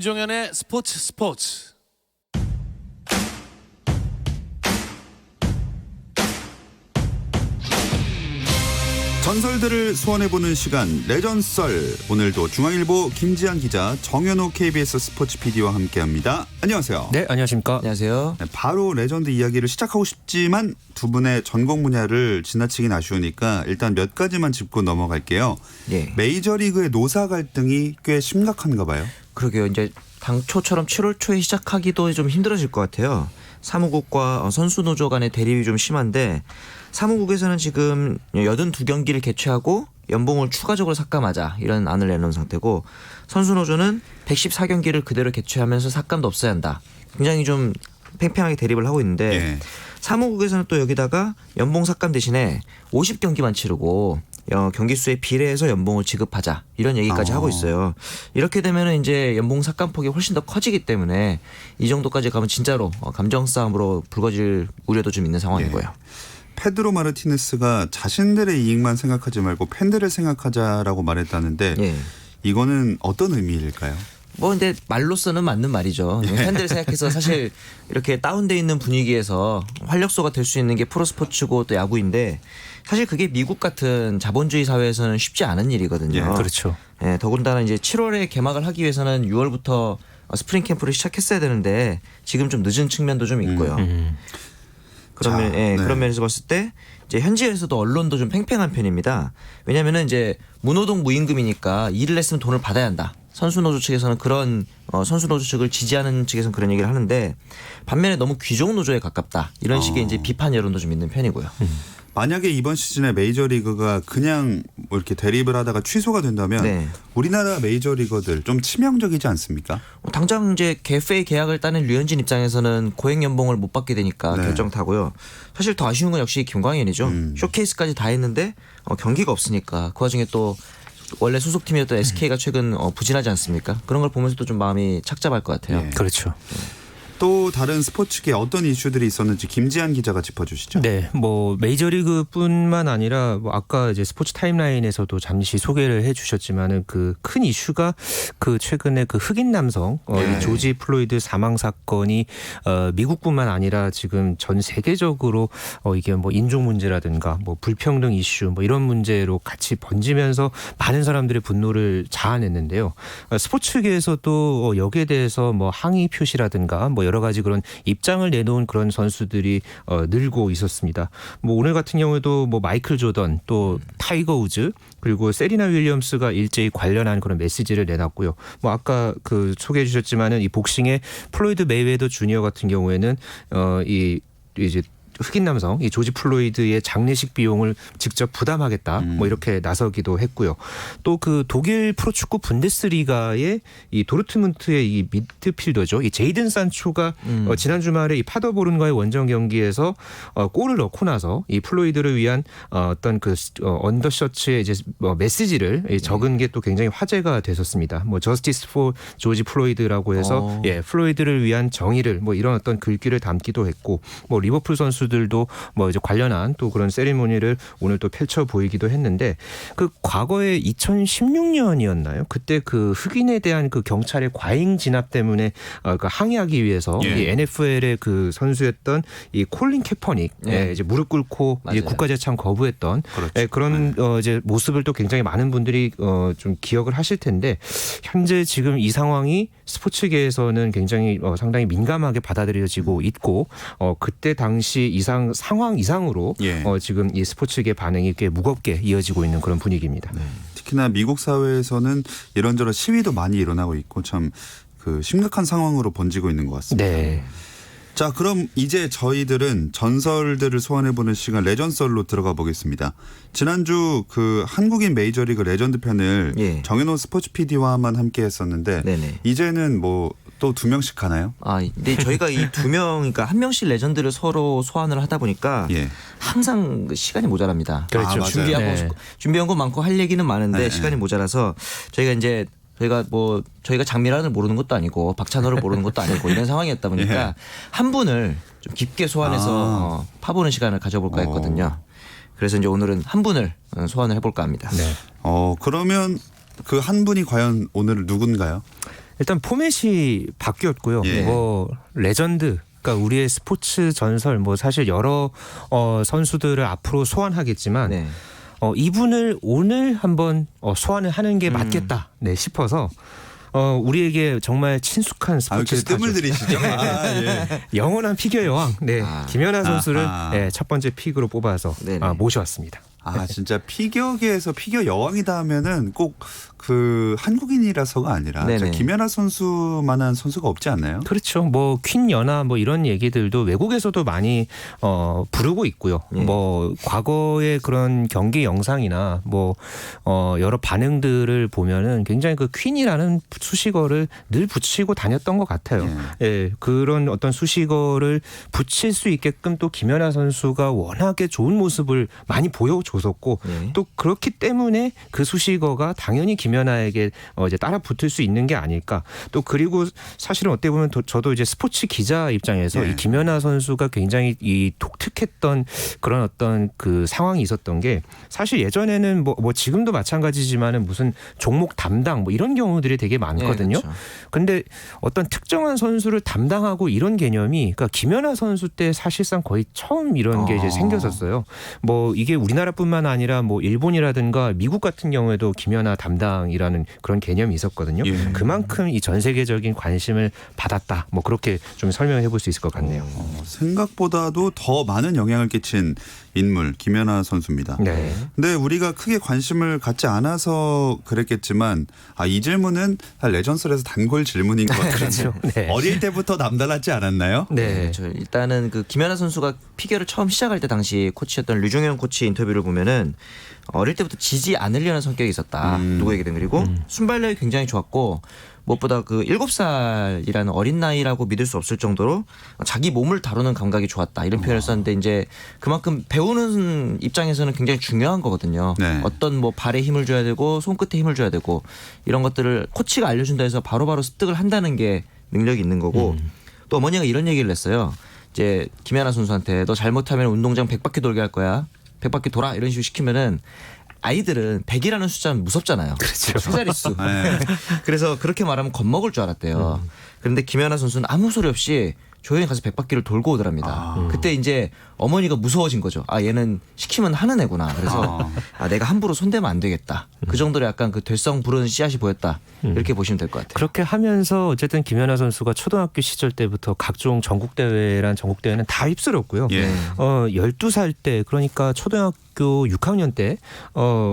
김종현의 스포츠. 전설들을 소환해보는 시간 레전썰. 오늘도 중앙일보 김지한 기자, 정현호 KBS 스포츠 PD와 함께합니다. 안녕하세요. 네, 안녕하십니까. 안녕하세요. 네, 바로 레전드 이야기를 시작하고 싶지만 두 분의 전공 분야를 지나치긴 아쉬우니까 일단 몇 가지만 짚고 넘어갈게요. 예. 메이저리그의 노사 갈등이 꽤 심각한가 봐요. 그러게요. 이제 당초처럼 7월 초에 시작하기도 좀 힘들어질 것 같아요. 사무국과 선수 노조 간의 대립이 좀 심한데 사무국에서는 지금 82경기를 개최하고 연봉을 추가적으로 삭감하자 이런 안을 내놓은 상태고, 선수 노조는 114경기를 그대로 개최하면서 삭감도 없애야 한다. 굉장히 좀 팽팽하게 대립을 하고 있는데 예. 사무국에서는 또 여기다가 연봉 삭감 대신에 50경기만 치르고 경기 수에 비례해서 연봉을 지급하자 이런 얘기까지 하고 있어요. 이렇게 되면은 이제 연봉 삭감폭이 훨씬 더 커지기 때문에 이 정도까지 가면 진짜로 감정 싸움으로 불거질 우려도 좀 있는 상황이고요. 페드로 마르티네스가 자신들의 이익만 생각하지 말고 팬들을 생각하자라고 말했다는데 예. 이거는 어떤 의미일까요? 뭐 근데 말로서는 맞는 말이죠. 팬들 생각해서 사실 이렇게 다운돼 있는 분위기에서 활력소가 될 수 있는 게 프로스포츠고 또 야구인데, 사실 그게 미국 같은 자본주의 사회에서는 쉽지 않은 일이거든요. 예, 그렇죠. 예, 더군다나 이제 7월에 개막을 하기 위해서는 6월부터 스프링 캠프를 시작했어야 되는데 지금 좀 늦은 측면도 좀 있고요. 그러면 자, 그런 면에서 봤을 때 이제 현지에서도 언론도 좀 팽팽한 편입니다. 왜냐하면은 이제 무노동 무임금이니까 일을 했으면 돈을 받아야 한다. 선수 노조 측에서는 그런 선수 노조 측을 지지하는 측에서는 그런 얘기를 하는데, 반면에 너무 귀족 노조에 가깝다 이런 식의 이제 비판 여론도 좀 있는 편이고요. 만약에 이번 시즌에 메이저리그가 그냥 뭐 이렇게 대립을 하다가 취소가 된다면 네. 우리나라 메이저리거들 좀 치명적이지 않습니까? 당장 이제 FA 계약을 따낸 류현진 입장에서는 고액 연봉을 못 받게 되니까 네. 결정타고요. 사실 더 아쉬운 건 역시 김광현이죠. 쇼케이스까지 다 했는데 경기가 없으니까 그 와중에 또 원래 소속팀이었던 SK가 최근 부진하지 않습니까? 그런 걸 보면서도 좀 마음이 착잡할 것 같아요. 예. 그렇죠. 또 다른 스포츠계 어떤 이슈들이 있었는지 김지한 기자가 짚어주시죠. 네, 뭐 메이저리그뿐만 아니라 뭐 아까 이제 스포츠 타임라인에서도 잠시 소개를 해주셨지만은 그 큰 이슈가 그 최근에 그 흑인 남성 네. 이 조지 플로이드 사망 사건이 미국뿐만 아니라 지금 전 세계적으로 이게 뭐 인종 문제라든가 뭐 불평등 이슈 뭐 이런 문제로 같이 번지면서 많은 사람들의 분노를 자아냈는데요. 스포츠계에서도 여기에 대해서 뭐 항의 표시라든가 뭐 여러 가지 그런 입장을 내놓은 그런 선수들이 늘고 있었습니다. 뭐 오늘 같은 경우에도 뭐 마이클 조던 또 타이거 우즈 그리고 세리나 윌리엄스가 일제히 관련한 그런 메시지를 내놨고요. 뭐 아까 그 소개해 주셨지만은 이 복싱의 플로이드 메이웨더 주니어 같은 경우에는 이제 흑인 남성 이 조지 플로이드의 장례식 비용을 직접 부담하겠다 뭐 이렇게 나서기도 했고요. 또 그 독일 프로축구 분데스리가의 이 도르트문트의 이 미드필더죠. 이 제이든 산초가 지난 주말에 이 파더보른과의 원정 경기에서 골을 넣고 나서 이 플로이드를 위한 어떤 그 언더셔츠의 이제 메시지를 적은 게 또 굉장히 화제가 됐었습니다. 뭐 저스티스 포 조지 플로이드라고 해서 플로이드를 위한 정의를 뭐 이런 어떤 글귀를 담기도 했고, 뭐 리버풀 선수들도 뭐 이제 관련한 또 그런 세리머니를 오늘 또 펼쳐 보이기도 했는데, 그 과거에 2016년이었나요? 그때 그 흑인에 대한 그 경찰의 과잉 진압 때문에 그 항의하기 위해서 이 NFL의 그 선수였던 이 콜린 캐퍼닉 이제 무릎 꿇고 이제 국가재창 거부했던 그렇죠. 그런 이제 모습을 또 굉장히 많은 분들이 좀 기억을 하실 텐데, 현재 지금 이 상황이 스포츠계에서는 굉장히 상당히 민감하게 받아들여지고 있고, 그때 당시 상황 이상으로 지금 이 스포츠계 반응이 꽤 무겁게 이어지고 있는 그런 분위기입니다. 네. 특히나 미국 사회에서는 이런저런 시위도 많이 일어나고 있고 참 그 심각한 상황으로 번지고 있는 것 같습니다. 네. 자, 그럼 이제 저희들은 전설들을 소환해보는 시간 레전썰로 들어가 보겠습니다. 지난주 그 한국인 메이저리그 레전드 편을 정현호 스포츠 PD와만 함께 했었는데 이제는 뭐 또 2명씩 가나요? 근데 저희가 이 2명, 그러니까 한 명씩 레전드를 서로 소환을 하다 보니까 항상 시간이 모자랍니다. 그렇죠. 준비한 거 많고 할 얘기는 많은데 시간이 모자라서 저희가 장미란을 모르는 것도 아니고 박찬호를 모르는 것도 아니고 이런 상황이었다 보니까 한 분을 좀 깊게 소환해서 파보는 시간을 가져볼까 했거든요. 그래서 이제 오늘은 한 분을 소환을 해볼까 합니다. 그러면 그 한 분이 과연 오늘 누군가요? 일단 포맷이 바뀌었고요. 예. 뭐 레전드. 그러니까 우리의 스포츠 전설 뭐 사실 여러 선수들을 앞으로 소환하겠지만 네. 이분을 오늘 한번 소환을 하는 게 맞겠다 싶어서 우리에게 정말 친숙한 스포츠 이렇게 뜸을 스타죠. 들이시죠. 예. 영원한 피겨 여왕 김연아 선수를 아하. 첫 번째 픽으로 뽑아서 네네. 모셔왔습니다. 진짜 피겨계에서 피겨 여왕이다 하면은 꼭 그 한국인이라서가 아니라 네네. 김연아 선수만한 선수가 없지 않나요? 그렇죠. 뭐 퀸 연아 뭐 이런 얘기들도 외국에서도 많이 부르고 있고요. 예. 뭐 과거의 그런 경기 영상이나 뭐 여러 반응들을 보면은 굉장히 그 퀸이라는 수식어를 늘 붙이고 다녔던 것 같아요. 예, 그런 어떤 수식어를 붙일 수 있게끔 또 김연아 선수가 워낙에 좋은 모습을 많이 보여줬었고 예. 또 그렇기 때문에 그 수식어가 당연히 김연아에게 이제 따라 붙을 수 있는 게 아닐까. 또 그리고 사실은 어떻게 보면 저도 이제 스포츠 기자 입장에서 이 김연아 선수가 굉장히 이 독특했던 그런 어떤 그 상황이 있었던 게 사실 예전에는 뭐 지금도 마찬가지지만은 무슨 종목 담당 뭐 이런 경우들이 되게 많거든요. 네, 그렇죠. 근데 어떤 특정한 선수를 담당하고 이런 개념이 그러니까 김연아 선수 때 사실상 거의 처음 이런 게 이제 생겼었어요. 뭐 이게 우리나라뿐만 아니라 뭐 일본이라든가 미국 같은 경우에도 김연아 담당이라는 그런 개념이 있었거든요. 예. 그만큼 이 전 세계적인 관심을 받았다. 뭐 그렇게 좀 설명해 볼 수 있을 것 같네요. 생각보다도 더 많은 영향을 끼친 인물 김연아 선수입니다. 네. 근데 우리가 크게 관심을 갖지 않아서 그랬겠지만 이 질문은 레전설에서 단골 질문인 것 같아요. 그렇죠. 네. 어릴 때부터 남달랐지 않았나요? 네. 그렇죠. 일단은 그 김연아 선수가 피겨를 처음 시작할 때 당시 코치였던 류종현 코치 인터뷰를 보면은 어릴 때부터 지지 않으려는 성격이 있었다. 누구에게든. 그리고 순발력이 굉장히 좋았고 무엇보다 그 7살이라는 어린 나이라고 믿을 수 없을 정도로 자기 몸을 다루는 감각이 좋았다. 이런 표현을 썼는데 이제 그만큼 배우는 입장에서는 굉장히 중요한 거거든요. 네. 어떤 뭐 발에 힘을 줘야 되고 손끝에 힘을 줘야 되고 이런 것들을 코치가 알려준다 해서 바로바로 습득을 한다는 게 능력이 있는 거고 또 어머니가 이런 얘기를 했어요. 이제 김연아 선수한테 너 잘못하면 운동장 100바퀴 돌게 할 거야. 100바퀴 돌아 이런 식으로 시키면은 아이들은 100이라는 숫자는 무섭잖아요. 그렇죠. 세 자릿수. 네. 그래서 그렇게 말하면 겁먹을 줄 알았대요. 그런데 김연아 선수는 아무 소리 없이 조용히 가서 100바퀴를 돌고 오더랍니다. 그때 이제 어머니가 무서워진 거죠. 얘는 시키면 하는 애구나. 그래서 내가 함부로 손대면 안 되겠다. 그 정도로 약간 그 될성 부르는 씨앗이 보였다. 이렇게 보시면 될 것 같아요. 그렇게 하면서 어쨌든 김연아 선수가 초등학교 시절 때부터 각종 전국대회는 다 휩쓸었고요. 예. 12살 때 그러니까 초등학교 6학년 때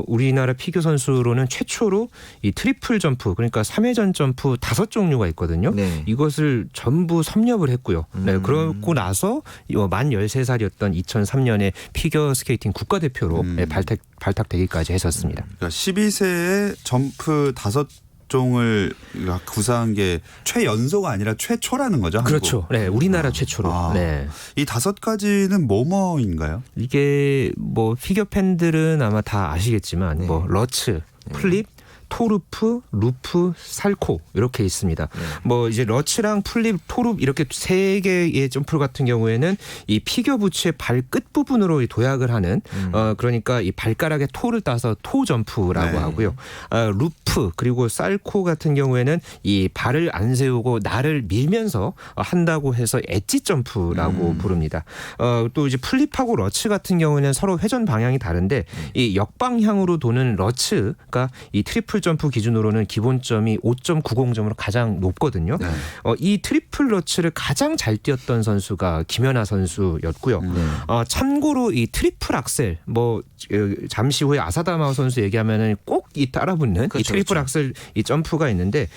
우리나라 피겨 선수로는 최초로 이 트리플 점프 그러니까 3회전 점프 5종류가 있거든요. 네. 이것을 전부 섭렵을 했고요. 네, 그러고 나서 만 13살이었던 2003년에 피겨 스케이팅 국가대표로 발탁되기까지 했었습니다. 그러니까 12세에 점프 5종을 구사한 게 최연소가 아니라 최초라는 거죠. 그렇죠. 한국. 네, 우리나라 최초로. 네. 이 5가지는 뭐뭐인가요? 이게 뭐 피겨 팬들은 아마 다 아시겠지만 뭐 러츠, 플립, 토르프, 루프, 살코 이렇게 있습니다. 뭐 이제 러츠랑 플립, 토르프 이렇게 세 개의 점프 같은 경우에는 이 피겨 부츠의 발 끝 부분으로 도약을 하는 그러니까 이 발가락에 토를 따서 토 점프라고 네. 하고요. 루프 그리고 살코 같은 경우에는 이 발을 안 세우고 날을 밀면서 한다고 해서 엣지 점프라고 부릅니다. 또 이제 플립하고 러츠 같은 경우는 서로 회전 방향이 다른데 이 역방향으로 도는 러츠가 이 트리플 점프 기준으로는 기본점이 5.90점으로 가장 높거든요. 네. 이 트리플 러츠를 가장 잘 뛰었던 선수가 김연아 선수였고요. 참고로 이 트리플 악셀 뭐 잠시 후에 아사다마 선수 얘기하면은 꼭 이 따라붙는 이 그렇죠, 트리플 그렇죠. 악셀 이 점프가 있는데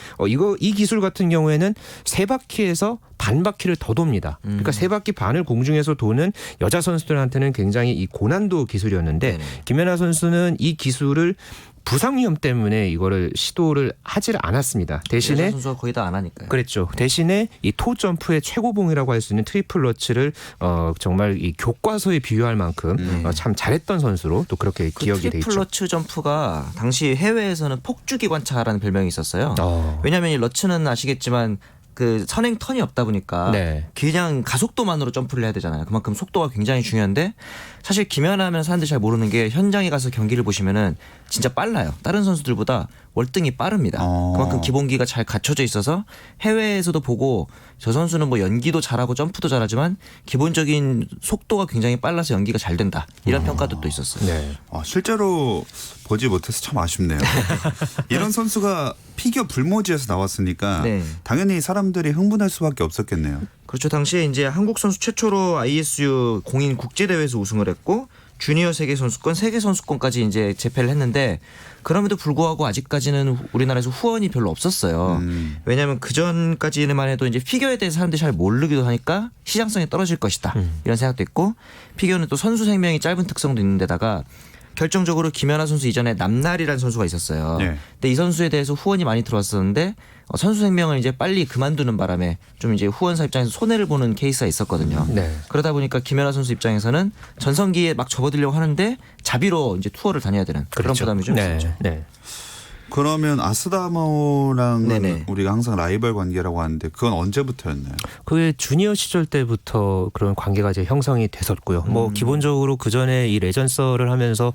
이 기술 같은 경우에는 3바퀴에서 반 바퀴를 더 돕니다. 그러니까 3바퀴 반을 공중에서 도는 여자 선수들한테는 굉장히 이 고난도 기술이었는데 네네. 김연아 선수는 이 기술을 부상 위험 때문에 이거를 시도를 하질 않았습니다. 대신에 여자 선수가 거의 다 안 하니까요. 그랬죠. 대신에 이 토 점프의 최고봉이라고 할 수 있는 트리플 러츠를 정말 이 교과서에 비유할 만큼 참 잘했던 선수로 또 그렇게 그 기억이 돼 트리플 있죠. 러츠 점프가 당시 해외에서는 폭주기관차라는 별명이 있었어요. 왜냐하면 이 러츠는 아시겠지만 그 선행 턴이 없다 보니까 네. 그냥 가속도만으로 점프를 해야 되잖아요. 그만큼 속도가 굉장히 중요한데 사실 김연아하면 사람들이 잘 모르는 게 현장에 가서 경기를 보시면은 진짜 빨라요. 다른 선수들보다 월등히 빠릅니다. 그만큼 기본기가 잘 갖춰져 있어서 해외에서도 보고 저 선수는 뭐 연기도 잘하고 점프도 잘하지만 기본적인 속도가 굉장히 빨라서 연기가 잘 된다. 이런 평가도 또 있었어요. 네. 실제로 보지 못해서 참 아쉽네요. 이런 선수가 피겨 불모지에서 나왔으니까 네. 당연히 사람들이 흥분할 수밖에 없었겠네요. 그렇죠. 당시에 이제 한국 선수 최초로 ISU 공인 국제 대회에서 우승을 했고 주니어 세계 선수권, 세계 선수권까지 이제 재패를 했는데 그럼에도 불구하고 아직까지는 우리나라에서 후원이 별로 없었어요. 왜냐하면 그 전까지만 해도 이제 피겨에 대해서 사람들이 잘 모르기도 하니까 시장성이 떨어질 것이다 이런 생각도 있고 피겨는 또 선수 생명이 짧은 특성도 있는데다가 결정적으로 김연아 선수 이전에 남날이라는 선수가 있었어요. 네. 근데 이 선수에 대해서 후원이 많이 들어왔었는데 선수 생명을 이제 빨리 그만두는 바람에 좀 이제 후원사 입장에서 손해를 보는 케이스가 있었거든요. 네. 그러다 보니까 김연아 선수 입장에서는 전성기에 막 접어들려고 하는데 자비로 이제 투어를 다녀야 되는 그런 그렇죠. 부담이 좀 네. 있었죠. 네. 그러면 아스다마오랑 네네. 우리가 항상 라이벌 관계라고 하는데 그건 언제부터였나요? 그게 주니어 시절 때부터 그런 관계가 이제 형성이 됐었고요. 뭐 기본적으로 그 전에 이 레전서를 하면서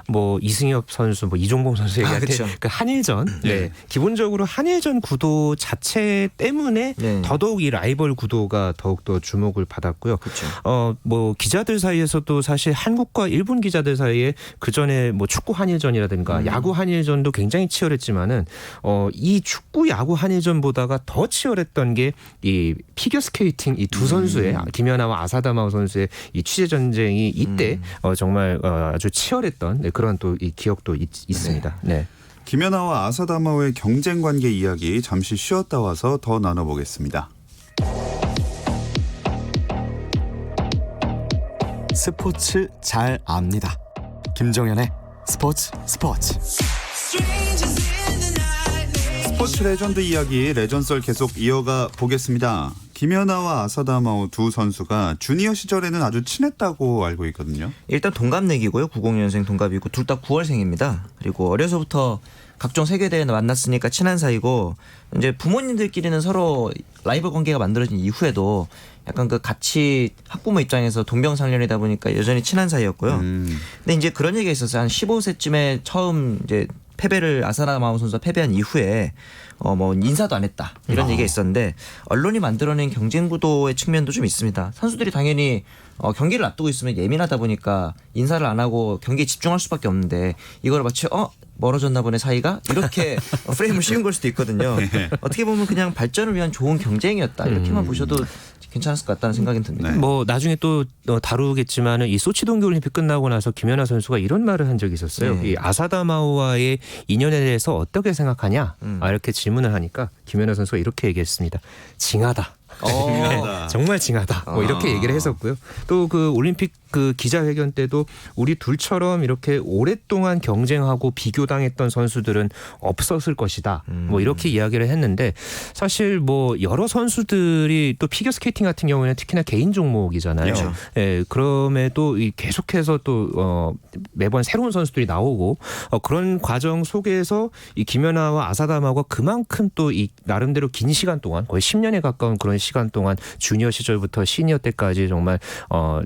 뭐 이승엽 선수, 뭐 이종범 선수 얘기할 때 그쵸. 그 한일전, 네. 기본적으로 한일전 구도 자체 때문에 네. 더더욱 이 라이벌 구도가 더욱더 주목을 받았고요. 그렇죠. 뭐 기자들 사이에서도 사실 한국과 일본 기자들 사이에 그 전에 뭐 축구 한일전이라든가 야구 한일전도 굉장히 치열했지만은 이 축구 야구 한일전보다가 더 치열했던 게 이 피겨 스케이팅 이 두 선수의 김연아와 아사다마오 선수의 이 취재 전쟁이 이때 정말 아주 치열했던 그런 또 이 기억도 있습니다. 네. 김연아와 아사다마오의 경쟁 관계 이야기 잠시 쉬었다 와서 더 나눠보겠습니다. 스포츠 잘 압니다. 김정현의 스포츠. 스포츠 레전드 이야기 레전썰 계속 이어가 보겠습니다. 김연아와 아사다마오 두 선수가 주니어 시절에는 아주 친했다고 알고 있거든요. 일단 동갑내기고요. 90년생 동갑이고 둘 다 9월생입니다. 그리고 어려서부터 각종 세계대회에 만났으니까 친한 사이고 이제 부모님들끼리는 서로 라이벌 관계가 만들어진 이후에도 약간 그 같이 학부모 입장에서 동병상련이다 보니까 여전히 친한 사이였고요. 근데 이제 그런 얘기가 있었어요. 한 15세쯤에 처음 이제 패배를 아사다마오 선수가 패배한 이후에 뭐 인사도 안 했다 이런 얘기가 있었는데 언론이 만들어낸 경쟁 구도의 측면도 좀 있습니다. 선수들이 당연히 경기를 앞두고 있으면 예민하다 보니까 인사를 안 하고 경기에 집중할 수밖에 없는데 이걸 마치 멀어졌나 보네 사이가 이렇게 프레임을 씌운 걸 수도 있거든요. 어떻게 보면 그냥 발전을 위한 좋은 경쟁이었다 이렇게만 보셔도 괜찮았을 것 같다는 생각이 듭니다. 네. 뭐 나중에 또 다루겠지만은 이 소치 동계올림픽 끝나고 나서 김연아 선수가 이런 말을 한 적이 있었어요. 네. 이 아사다마오와의 인연에 대해서 어떻게 생각하냐 이렇게 질문을 하니까 김연아 선수가 이렇게 얘기했습니다. 징하다. 징하다. 정말 징하다. 뭐 이렇게 얘기를 했었고요. 또 그 올림픽 그 기자회견 때도 우리 둘처럼 이렇게 오랫동안 경쟁하고 비교당했던 선수들은 없었을 것이다. 뭐 이렇게 이야기를 했는데 사실 뭐 여러 선수들이 또 피겨스케이팅 같은 경우에는 특히나 개인 종목이잖아요. 그렇죠. 예, 그럼에도 이 계속해서 또 매번 새로운 선수들이 나오고 그런 과정 속에서 이 김연아와 아사다마오가 그만큼 또 이 나름대로 긴 시간 동안 거의 10년에 가까운 그런 시간 동안 주니어 시절부터 시니어 때까지 정말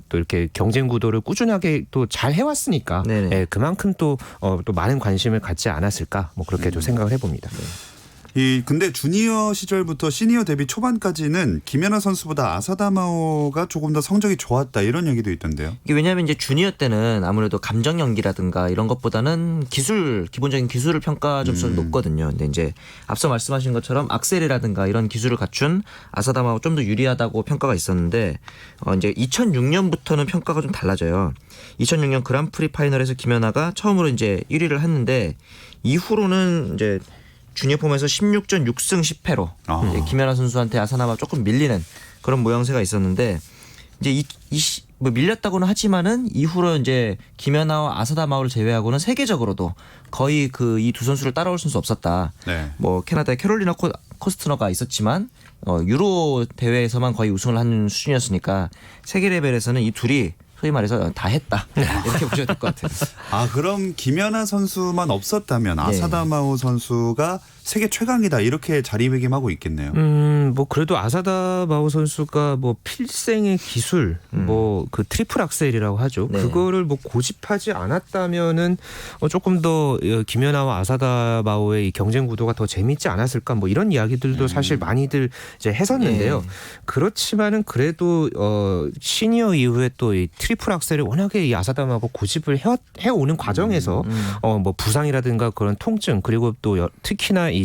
또 이렇게 경쟁 구도를 꾸준하게 또 잘 해왔으니까 예, 그만큼 또 많은 관심을 갖지 않았을까 뭐 그렇게 좀 생각을 해봅니다. 근데 주니어 시절부터 시니어 데뷔 초반까지는 김연아 선수보다 아사다마오가 조금 더 성적이 좋았다 이런 얘기도 있던데요. 이게 왜냐하면 이제 주니어 때는 아무래도 감정 연기라든가 이런 것보다는 기본적인 기술을 평가 점수는 높거든요. 근데 이제 앞서 말씀하신 것처럼 악셀이라든가 이런 기술을 갖춘 아사다마오 좀 더 유리하다고 평가가 있었는데 이제 2006년부터는 평가가 좀 달라져요. 2006년 그랑프리 파이널에서 김연아가 처음으로 이제 1위를 했는데 이후로는 이제 주니어 폼에서 16전 6승 10패로 김연아 선수한테 아사다마오 조금 밀리는 그런 모양새가 있었는데 이제 뭐 밀렸다고는 하지만은 이후로 이제 김연아와 아사다마오를 제외하고는 세계적으로도 거의 그 이 두 선수를 따라올 선수 없었다. 네. 뭐 캐나다의 캐롤리나 코스트너가 있었지만 유로 대회에서만 거의 우승을 한 수준이었으니까 세계 레벨에서는 이 둘이 소위 말해서 다 했다. 이렇게 보셔야 될 것 같아요. 그럼 김연아 선수만 없었다면 아사다마오 선수가 세계 최강이다 이렇게 자리매김하고 있겠네요. 뭐 그래도 아사다마오 선수가 뭐 필생의 기술, 뭐 그 트리플 악셀이라고 하죠. 네. 그거를 뭐 고집하지 않았다면은 조금 더 김연아와 아사다마오의 이 경쟁 구도가 더 재밌지 않았을까, 뭐 이런 이야기들도 사실 많이들 이제 했었는데요. 네. 그렇지만은 그래도 시니어 이후에 또 이 트리플 악셀을 워낙에 이 아사다마오가 고집을 해오는 과정에서 뭐 부상이라든가 그런 통증, 그리고 또 특히나 이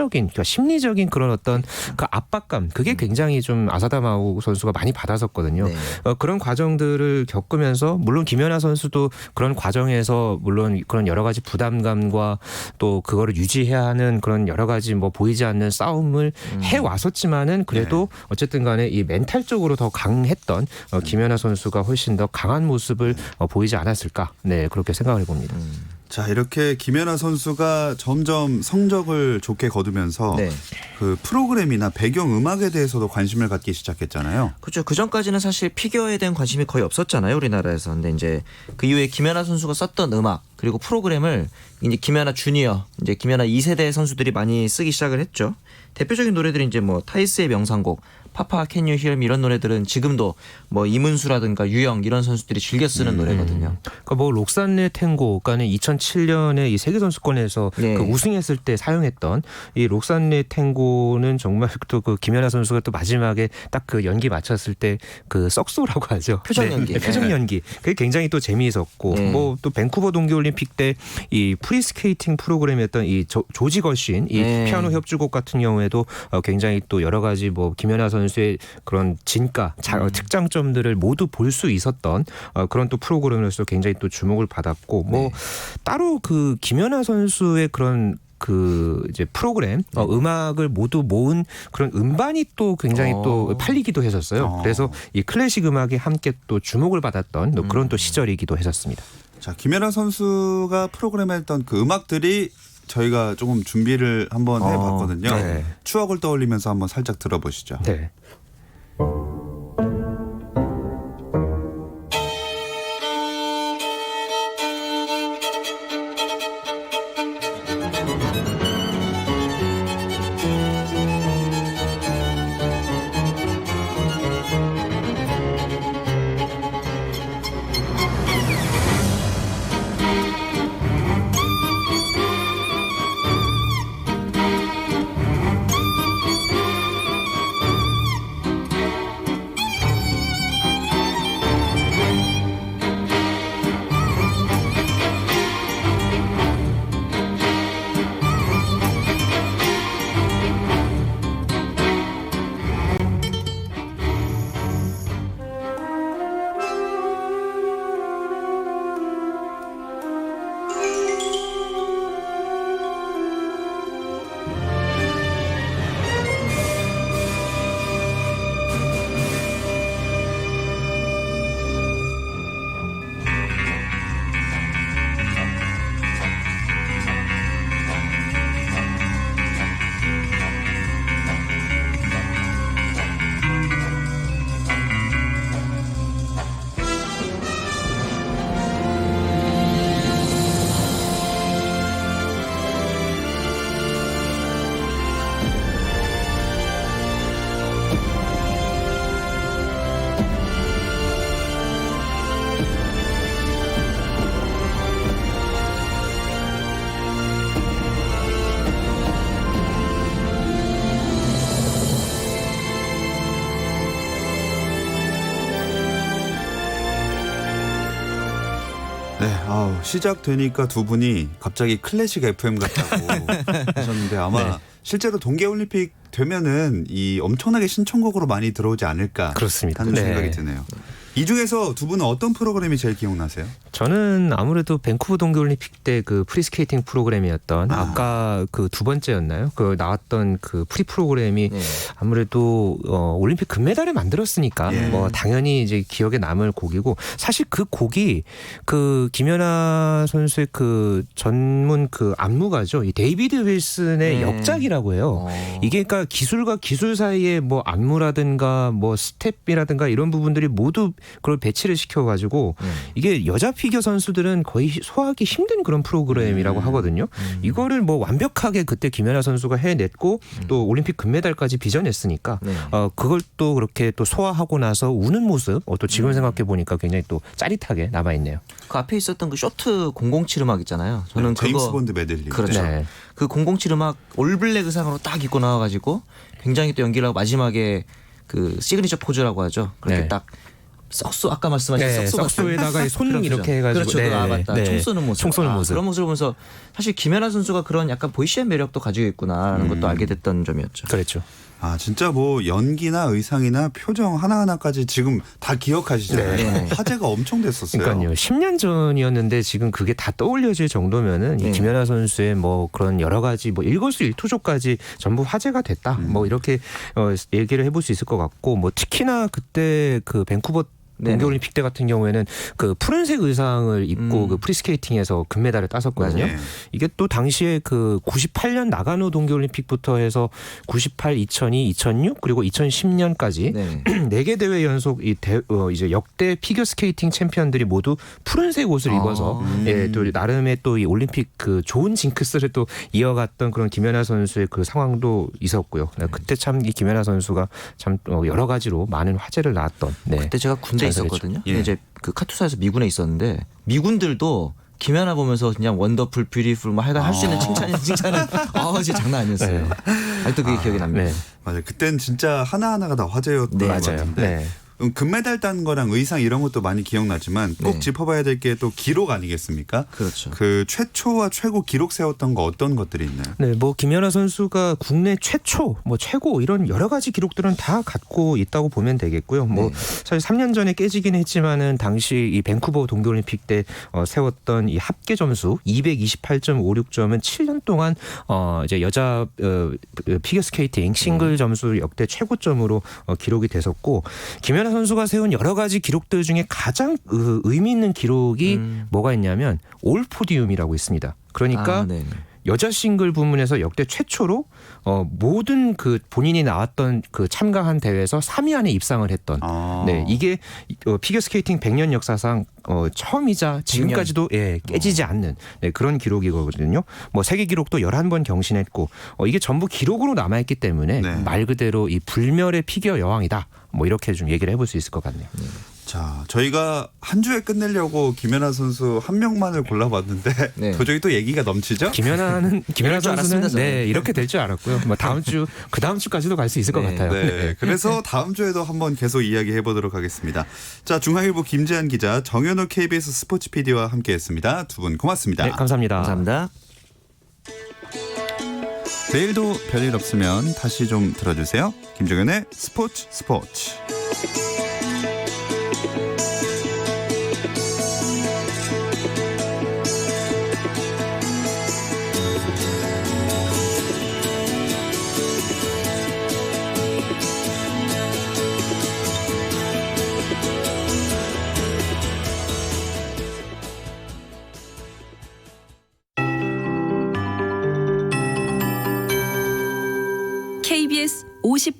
그러니까 심리적인 그런 어떤 그 압박감, 그게 굉장히 좀 아사다마오 선수가 많이 받았었거든요. 네. 그런 과정들을 겪으면서 물론 김연아 선수도 그런 과정에서 물론 그런 여러 가지 부담감과 또 그거를 유지해야 하는 그런 여러 가지 뭐 보이지 않는 싸움을 해 왔었지만은 그래도 어쨌든 간에 이 멘탈적으로 더 강했던 김연아 선수가 훨씬 더 강한 모습을 보이지 않았을까. 네, 그렇게 생각을 해봅니다. 자, 이렇게 김연아 선수가 점점 성적을 좋게 거두면서 네. 그 프로그램이나 배경 음악에 대해서도 관심을 갖기 시작했잖아요. 그렇죠. 그 전까지는 사실 피겨에 대한 관심이 거의 없었잖아요, 우리나라에서. 근데 이제 그 이후에 김연아 선수가 썼던 음악 그리고 프로그램을 이제 김연아 주니어, 이제 김연아 2세대 선수들이 많이 쓰기 시작을 했죠. 대표적인 노래들이 이제 뭐 타이스의 명상곡, 파파 캔 유 히어 미 이런 노래들은 지금도 뭐 이문수라든가 유영 이런 선수들이 즐겨 쓰는 노래거든요. 그러니까 뭐 록산네 탱고가는 2007년에 이 세계 선수권에서 네. 그 우승했을 때 사용했던 이 록산네 탱고는 정말 또 그 김연아 선수가 또 마지막에 딱 그 연기 마쳤을 때 그 썩소라고 하죠. 표정 연기. 네, 표정 연기. 그게 굉장히 또 재미있었고 네. 뭐 또 밴쿠버 동계올림픽 때 이 프리스케이팅 프로그램이었던 이 조지 거신 이 네. 피아노 협주곡 같은 경우에도 굉장히 또 여러 가지 뭐 김연아 선수의 그런 진가, 특장점들을 모두 볼 수 있었던 그런 또 프로그램으로서 굉장히 또 주목을 받았고 뭐 따로 그 김연아 선수의 그런 그 이제 프로그램 음악을 모두 모은 그런 음반이 또 굉장히 또 팔리기도 했었어요. 그래서 이 클래식 음악에 함께 또 주목을 받았던 또 그런 또 시절이기도 했었습니다. 자, 김연아 선수가 프로그램에 했던 그 음악들이 저희가 조금 준비를 한번 해봤거든요. 네. 추억을 떠올리면서 한번 살짝 들어보시죠. 네. 네, 시작되니까 두 분이 갑자기 클래식 FM 같다고 하셨는데 아마 네. 실제로 동계올림픽 되면은 이 엄청나게 신청곡으로 많이 들어오지 않을까 그렇습니다. 하는 네. 생각이 드네요. 이 중에서 두 분은 어떤 프로그램이 제일 기억나세요? 저는 아무래도 밴쿠버 동계올림픽 때 그 프리스케이팅 프로그램이었던 아까 그 두 번째였나요? 그 나왔던 그 프리 프로그램이 네. 아무래도 올림픽 금메달을 만들었으니까 예. 뭐 당연히 이제 기억에 남을 곡이고 사실 그 곡이 그 김연아 선수의 그 전문 그 안무가죠. 이 데이비드 윌슨의 네. 역작이라고 해요. 이게 그러니까 기술과 기술 사이에 뭐 안무라든가 뭐 스텝이라든가 이런 부분들이 모두 그걸 배치를 시켜가지고 이게 여자 피겨 선수들은 거의 소화하기 힘든 그런 프로그램이라고 하거든요. 이거를 뭐 완벽하게 그때 김연아 선수가 해냈고 또 올림픽 금메달까지 빚어냈으니까 네. 그걸 또 그렇게 또 소화하고 나서 우는 모습 또 지금 생각해 보니까 굉장히 또 짜릿하게 남아 있네요. 그 앞에 있었던 그 쇼트 007 음악 있잖아요. 저는 제임스 그거 본드 메들리. 그렇죠. 네. 그 007 음악 올블랙 의상으로 딱 입고 나와가지고 굉장히 또 연기를 하고 마지막에 그 시그니처 포즈라고 하죠. 그렇게 네. 딱 썩소 아까 말씀하신 네, 썩소 썩소에다가 손 그런 이렇게 표정. 해가지고 그렇죠. 네, 맞다. 네. 총 쏘는 모습. 총 쏘는 모습. 그런 모습을 보면서 사실 김연아 선수가 그런 약간 보이시한 매력도 가지고 있구나라는 것도 알게 됐던 점이었죠. 그렇죠. 아 진짜 뭐 연기나 의상이나 표정 하나하나까지 지금 다 기억하시잖아요. 네. 화제가 엄청 됐었어요. 그러니까요. 10년 전이었는데 지금 그게 다 떠올려질 정도면은 네. 이 김연아 선수의 뭐 그런 여러 가지 뭐 일거수일투족까지 전부 화제가 됐다. 뭐 이렇게 얘기를 해볼 수 있을 것 같고 뭐 특히나 그때 그 밴쿠버 네네. 동계올림픽 때 같은 경우에는 그 푸른색 의상을 입고 그 프리스케이팅에서 금메달을 땄었거든요. 맞아요. 이게 또 당시에 그 98년 나가노 동계올림픽부터 해서 98, 2002, 2006 그리고 2010년까지 네. 4개 대회 연속 이제 역대 피겨 스케이팅 챔피언들이 모두 푸른색 옷을 입어서 예, 또 나름의 또 이 올림픽 그 좋은 징크스를 또 이어갔던 그런 김연아 선수의 그 상황도 있었고요. 그때 참 이 김연아 선수가 참 여러 가지로 많은 화제를 낳았던. 네. 그때 제가 군대 전설이죠. 있었거든요. 예. 근데 이제 그 카투사에서 미군에 있었는데 미군들도 김연아 보면서 그냥 원더풀, 뷰티풀 뭐 하여간 할 수 있는 칭찬을 진짜 장난 아니었어요. 아직도 그게 기억이 납니다. 네. 맞아요. 그땐 진짜 하나하나가 다 화제였던 네, 것 맞아요. 같은데 네. 금메달 딴 거랑 의상 이런 것도 많이 기억나지만 꼭 네. 짚어봐야 될 게 또 기록 아니겠습니까? 그렇죠. 그 최초와 최고 기록 세웠던 거 어떤 것들이 있나요? 네, 뭐 김연아 선수가 국내 최초, 뭐 최고 이런 여러 가지 기록들은 다 갖고 있다고 보면 되겠고요. 뭐 네. 사실 3년 전에 깨지긴 했지만은 당시 이 밴쿠버 동계올림픽 때 세웠던 이 합계 점수 228.56점은 7년 동안 이제 여자 피겨 스케이팅 싱글 점수 역대 최고점으로 기록이 됐었고 김연아 선수가 세운 여러 가지 기록들 중에 가장 의미 있는 기록이 뭐가 있냐면 올 포디움이라고 있습니다. 그러니까 네네. 여자 싱글 부문에서 역대 최초로 모든 그 본인이 나왔던 그 참가한 대회에서 3위 안에 입상을 했던 네 이게 피겨 스케이팅 100년 역사상 처음이자 지금까지도 깨지지 않는 그런 기록이거든요. 뭐 세계 기록도 11번 경신했고 이게 전부 기록으로 남아있기 때문에 네. 말 그대로 이 불멸의 피겨 여왕이다. 뭐 이렇게 좀 얘기를 해볼 수 있을 것 같네요. 자, 저희가 한 주에 끝내려고 김연아 선수 한 명만을 골라봤는데 네. 도저히 또 얘기가 넘치죠? 김연아 줄 선수는 알았습니다, 저는. 네 이렇게 될 줄 알았고요. 뭐 다음 주 그 다음 주까지도 갈 수 있을 것 네. 같아요. 네. 그래서 다음 주에도 한번 계속 이야기해 보도록 하겠습니다. 자, 중앙일보 김재한 기자, 정현우 KBS 스포츠 PD와 함께했습니다. 두 분 고맙습니다. 네, 감사합니다. 감사합니다. 내일도 별일 없으면 다시 좀 들어주세요. 김정현의 스포츠. KBS 50